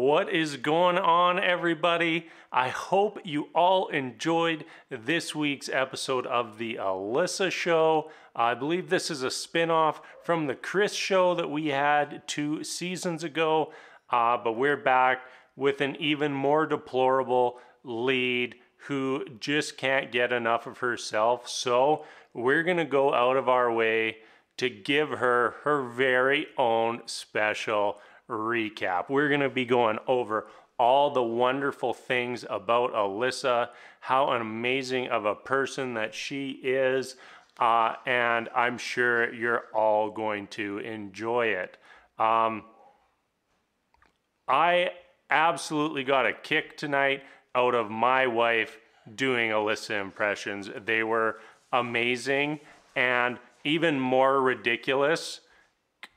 What is going on, everybody? I hope you all enjoyed this week's episode of the Alyssa Show. I believe this is a spin-off from the Chris show that we had 2 seasons ago, but we're back with an even more deplorable lead who just can't get enough of herself. So we're going to go out of our way to give her her very own special recap. We're going to be going over all the wonderful things about Alyssa, how amazing of a person that she is, and I'm sure you're all going to enjoy it. I absolutely got a kick tonight out of my wife doing Alyssa impressions. They were amazing and even more ridiculous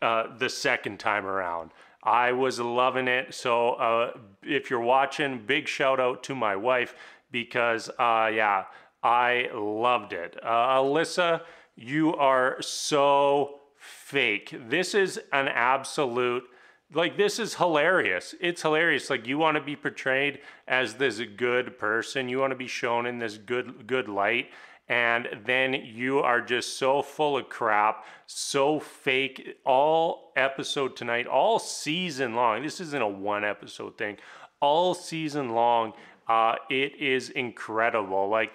the second time around. I was loving it. So if you're watching, big shout out to my wife because yeah, I loved it. Alyssa, you are so fake. This is an absolute, like, this is hilarious. It's hilarious. Like, you want to be portrayed as this good person. You want to be shown in this good light. And then you are just so full of crap, so fake, all episode tonight, all season long. This isn't a 1 episode thing. All season long, it is incredible. Like,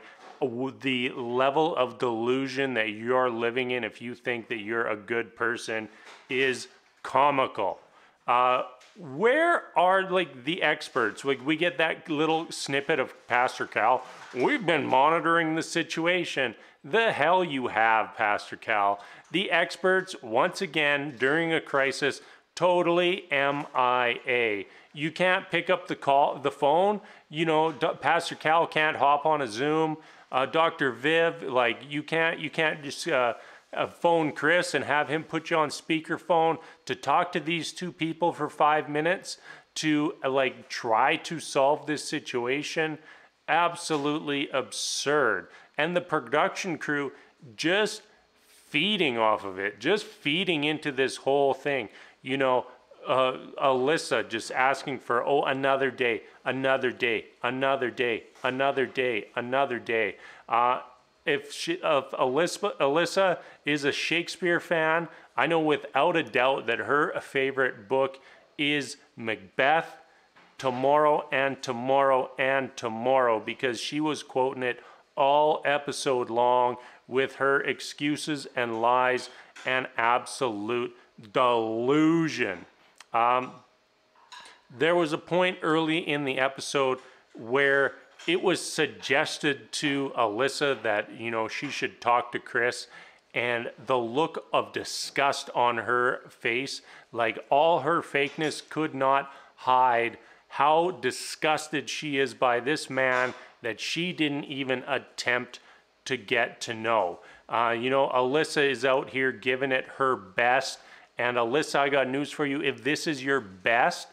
the level of delusion that you're living in if you think that you're a good person is comical. Where are, like, the experts? Like, we get that little snippet of Pastor Cal. We've been monitoring the situation. The hell you have, Pastor Cal. The experts, once again, during a crisis, totally MIA. You can't pick up the phone. You know, Pastor Cal can't hop on a Zoom. Dr. Viv, like, you can't just phone Chris and have him put you on speakerphone to talk to these 2 people for 5 minutes to like try to solve this situation. Absolutely absurd. And the production crew just feeding off of it, just feeding into this whole thing. You know, Alyssa just asking for, oh, another day, another day, another day, another day, another day. If Alyssa is a Shakespeare fan, I know without a doubt that her favorite book is Macbeth, tomorrow and tomorrow and tomorrow, because she was quoting it all episode long with her excuses and lies and absolute delusion. There was a point early in the episode where it was suggested to Alyssa that, you know, she should talk to Chris, and the look of disgust on her face, like all her fakeness could not hide how disgusted she is by this man that she didn't even attempt to get to know. You know, Alyssa is out here giving it her best, and Alyssa, I got news for you. If this is your best,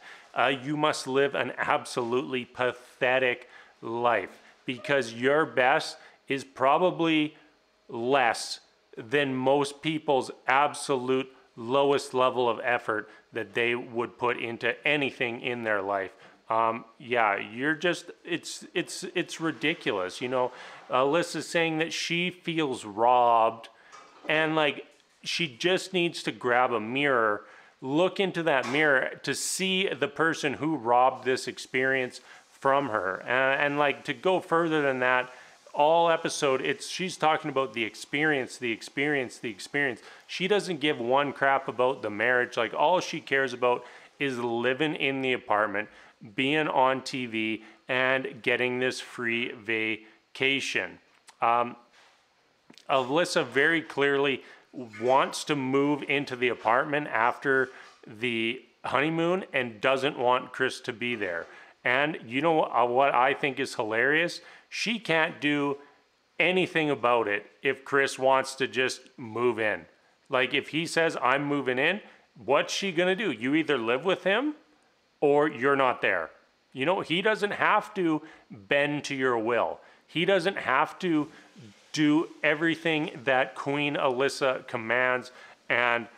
you must live an absolutely pathetic life, because your best is probably less than most people's absolute lowest level of effort that they would put into anything in their life. Yeah, you're just, it's ridiculous. You know, Alyssa's saying that she feels robbed, and like, she just needs to grab a mirror, look into that mirror to see the person who robbed this experience from her. And like, to go further than that, all episode, she's talking about the experience, the experience, the experience. She doesn't give one crap about the marriage. Like, all she cares about is living in the apartment, being on TV, and getting this free vacation. Alyssa very clearly wants to move into the apartment after the honeymoon and doesn't want Chris to be there. And you know what I think is hilarious? She can't do anything about it if Chris wants to just move in. Like, if he says, I'm moving in, what's she gonna do? You either live with him or you're not there. You know, he doesn't have to bend to your will. He doesn't have to do everything that Queen Alyssa commands. And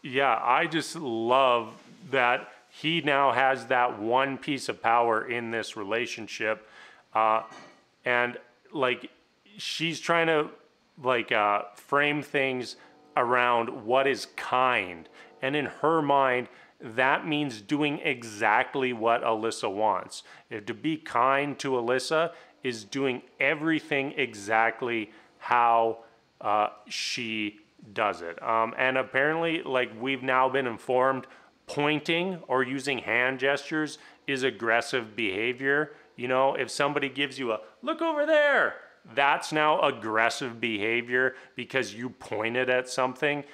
yeah, I just love that he now has that one piece of power in this relationship. And like, she's trying to like frame things around what is kind. And in her mind, that means doing exactly what Alyssa wants. To be kind to Alyssa is doing everything exactly how she does it. And apparently, like, we've now been informed, pointing or using hand gestures is aggressive behavior. You know, if somebody gives you a look over there, that's now aggressive behavior because you pointed at something.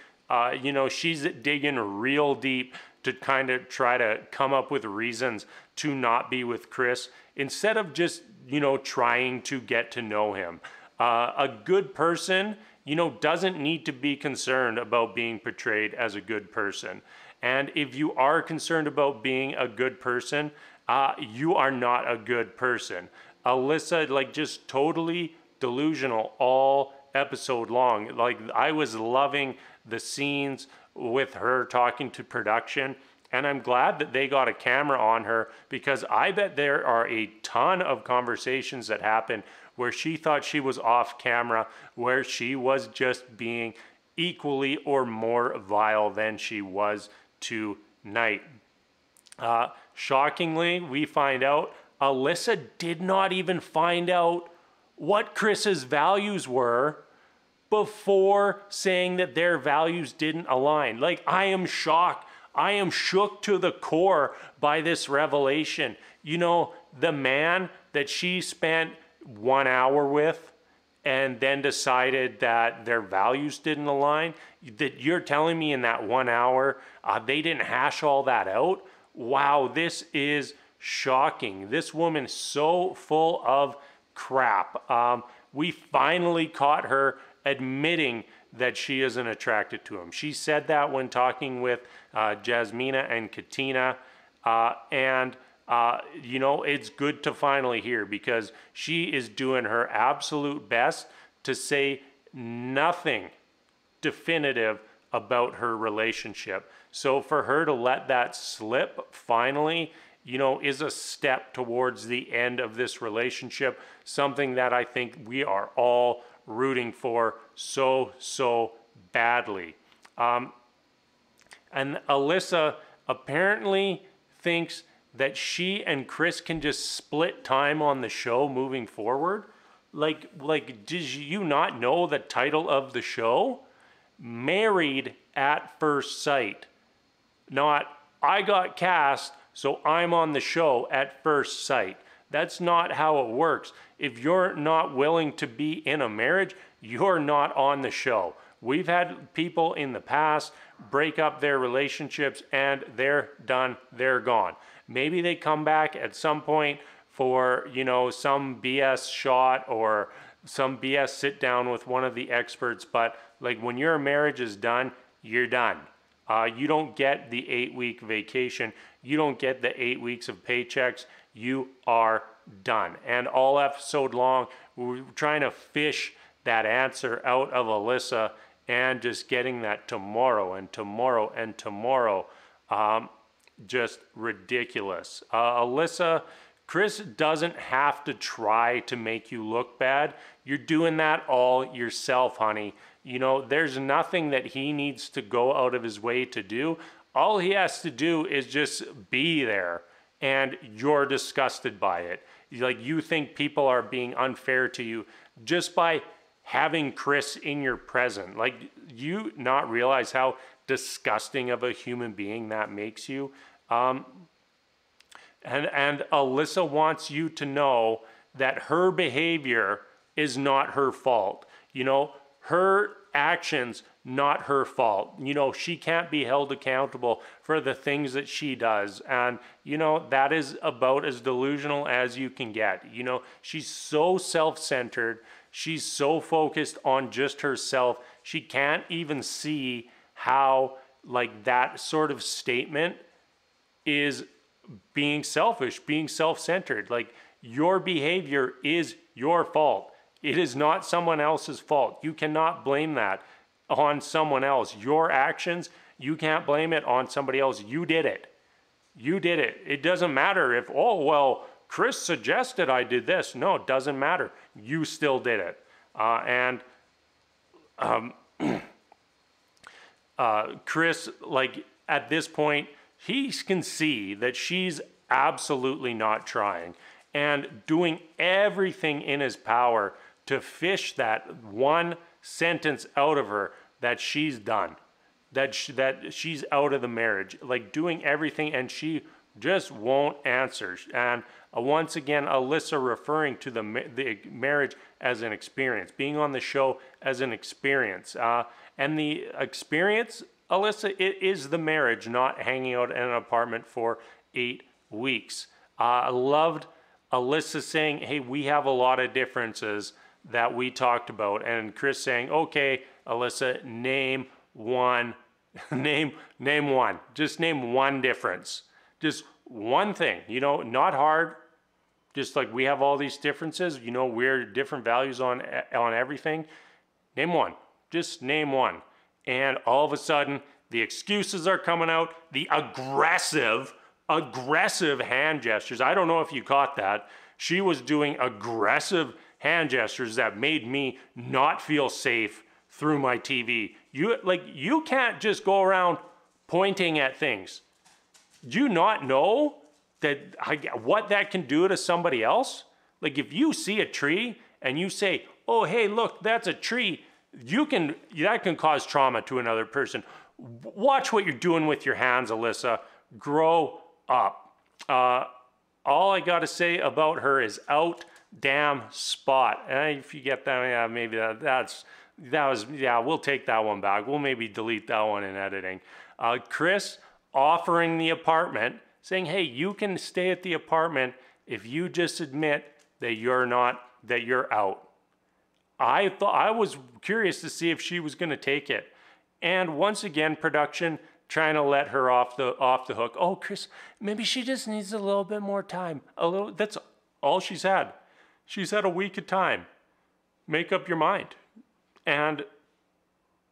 You know, she's digging real deep to kind of try to come up with reasons to not be with Chris instead of just, you know, trying to get to know him. A good person, you know, doesn't need to be concerned about being portrayed as a good person. And if you are concerned about being a good person, you are not a good person. Alyssa, like, just totally delusional all episode long. Like, I was loving the scenes with her talking to production, and I'm glad that they got a camera on her, because I bet there are a ton of conversations that happen where she thought she was off camera, where she was just being equally or more vile than she was tonight. Shockingly, we find out Alyssa did not even find out what Chris's values were before saying that their values didn't align. Like, I am shocked. I am shook to the core by this revelation. You know, the man that she spent 1 hour with and then decided that their values didn't align, that you're telling me in that 1 hour, they didn't hash all that out? Wow, this is shocking. This woman's so full of crap. We finally caught her admitting that she isn't attracted to him. She said that when talking with Jasmina and Katina, you know, it's good to finally hear, because she is doing her absolute best to say nothing definitive about her relationship. So for her to let that slip finally, you know, is a step towards the end of this relationship, something that I think we are all rooting for so badly. And Alyssa apparently thinks that she and Chris can just split time on the show moving forward. Like, did you not know the title of the show? Married at First Sight. Not, I got cast, so I'm on the show at first sight. That's not how it works. If you're not willing to be in a marriage, you're not on the show. We've had people in the past break up their relationships and they're done, they're gone. Maybe they come back at some point for, you know, some BS shot or some BS sit down with one of the experts, but like, when your marriage is done, you're done. You don't get the 8-week vacation. You don't get the 8 weeks of paychecks. You are done. And all episode long, we're trying to fish that answer out of Alyssa and just getting that tomorrow and tomorrow and tomorrow. Just ridiculous. Alyssa, Chris doesn't have to try to make you look bad. You're doing that all yourself, honey. You know, there's nothing that he needs to go out of his way to do. All he has to do is just be there, and you're disgusted by it. Like, you think people are being unfair to you just by having Chris in your present. Like, you not realize how disgusting of a human being that makes you. And Alyssa wants you to know that her behavior is not her fault. You know, her actions, not her fault. You know, she can't be held accountable for the things that she does. And, you know, that is about as delusional as you can get. You know, she's so self-centered. She's so focused on just herself. She can't even see how, like, that sort of statement is being selfish, being self-centered. Like, your behavior is your fault. It is not someone else's fault. You cannot blame that on someone else. Your actions, you can't blame it on somebody else. You did it. You did it. It doesn't matter if, oh, well, Chris suggested I did this. No, it doesn't matter. You still did it. Chris, like at this point, he can see that she's absolutely not trying and doing everything in his power to fish that one sentence out of her that she's done, that she's out of the marriage, like doing everything, and she just won't answer. And once again, Alyssa referring to the marriage as an experience, being on the show as an experience. And the experience, Alyssa, it is the marriage, not hanging out in an apartment for 8 weeks. I loved Alyssa saying, hey, we have a lot of differences that we talked about. And Chris saying, okay, Alyssa, name one. name one. Just name one difference. Just one thing, you know, not hard. Just like we have all these differences, you know, we're different values on everything. Name one. Just name one. And all of a sudden, the excuses are coming out. The aggressive hand gestures. I don't know if you caught that. She was doing aggressive hand gestures that made me not feel safe through my TV. You can't just go around pointing at things. Do you not know what that can do to somebody else? Like if you see a tree and you say, oh, hey, look, that's a tree, that can cause trauma to another person. Watch what you're doing with your hands, Alyssa. Grow up. All I got to say about her is out damn spot. And if you get that, yeah, maybe we'll take that one back. We'll maybe delete that one in editing. Chris offering the apartment, saying, hey, you can stay at the apartment if you just admit that you're out. I was curious to see if she was going to take it. And once again, production trying to let her off the hook. Oh, Chris, maybe she just needs a little bit more time. That's all she's had. She's had a week of time. Make up your mind. And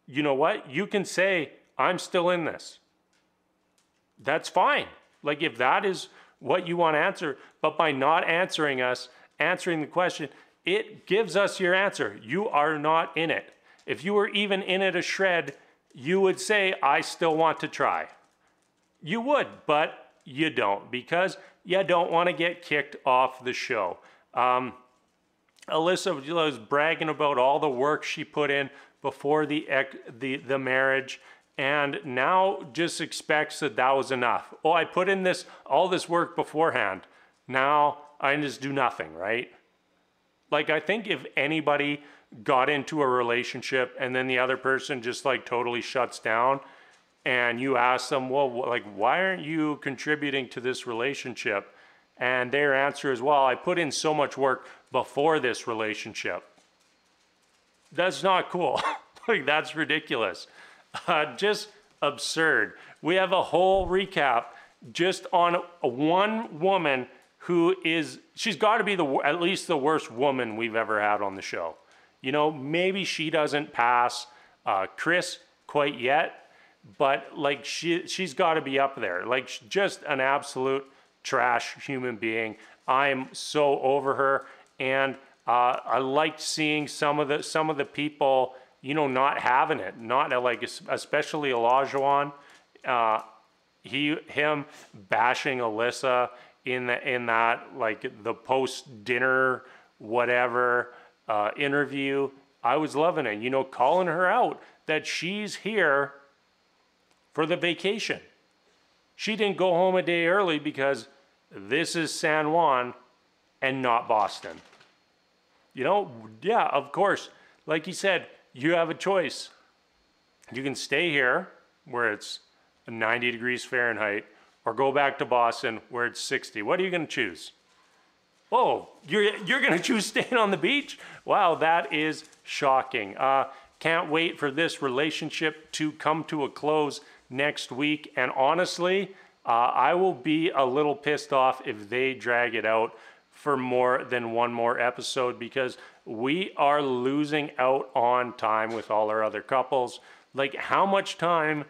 you know what? You can say, I'm still in this. That's fine. Like if that is what you want to answer, but by not answering the question, it gives us your answer. You are not in it. If you were even in it a shred, you would say, I still want to try. You would, but you don't, because you don't want to get kicked off the show. Alyssa was bragging about all the work she put in before the marriage, and now just expects that was enough. Oh, I put in all this work beforehand. Now I just do nothing, right? Like, I think if anybody got into a relationship and then the other person just like totally shuts down, and you ask them, well, like, why aren't you contributing to this relationship? And their answer is, well, I put in so much work before this relationship. That's not cool. Like, that's ridiculous. Just absurd. We have a whole recap just on one woman who she's got to be at least the worst woman we've ever had on the show. You know, maybe she doesn't pass Chris quite yet, but like she's got to be up there. Like, just an absolute trash human being. I'm so over her, and I liked seeing some of the people, you know, not having it, not like, especially Olajuwon, him bashing Alyssa in that like the post dinner whatever interview. I was loving it, you know, calling her out that she's here for the vacation. She didn't go home a day early because this is San Juan and not Boston. You know, yeah, of course, like he said, you have a choice. You can stay here where it's 90 degrees Fahrenheit, or go back to Boston where it's 60. What are you going to choose? Oh, you're going to choose staying on the beach? Wow, that is shocking. Can't wait for this relationship to come to a close next week. And honestly, I will be a little pissed off if they drag it out for more than one more episode, because we are losing out on time with all our other couples. Like, how much time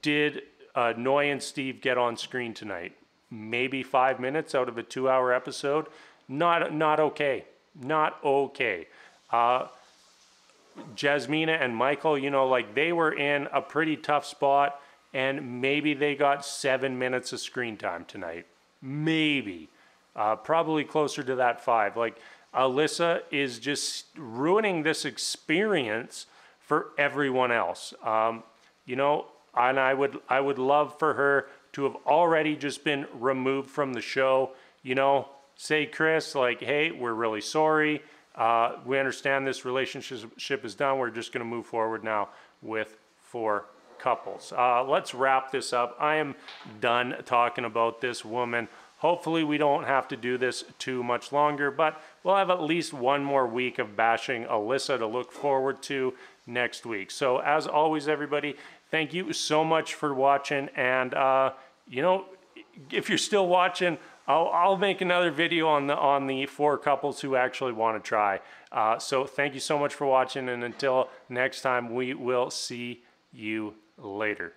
did Noy and Steve get on screen tonight? maybe 5 minutes out of a 2-hour episode. Not okay. Not okay. Jasmina and Michael, you know, like they were in a pretty tough spot, and maybe they got 7 minutes of screen time tonight. Maybe. Probably closer to that 5. Like, Alyssa is just ruining this experience for everyone else. You know, and I would love for her to have already just been removed from the show. You know, say, Chris, like, hey, we're really sorry. We understand this relationship is done. We're just going to move forward now with 4 couples. Let's wrap this up. I am done talking about this woman. Hopefully we don't have to do this too much longer, but we'll have at least one more week of bashing Alyssa to look forward to next week. So as always, everybody, thank you so much for watching. And, you know, if you're still watching, I'll make another video on the 4 couples who actually want to try. So thank you so much for watching. And until next time, we will see you later.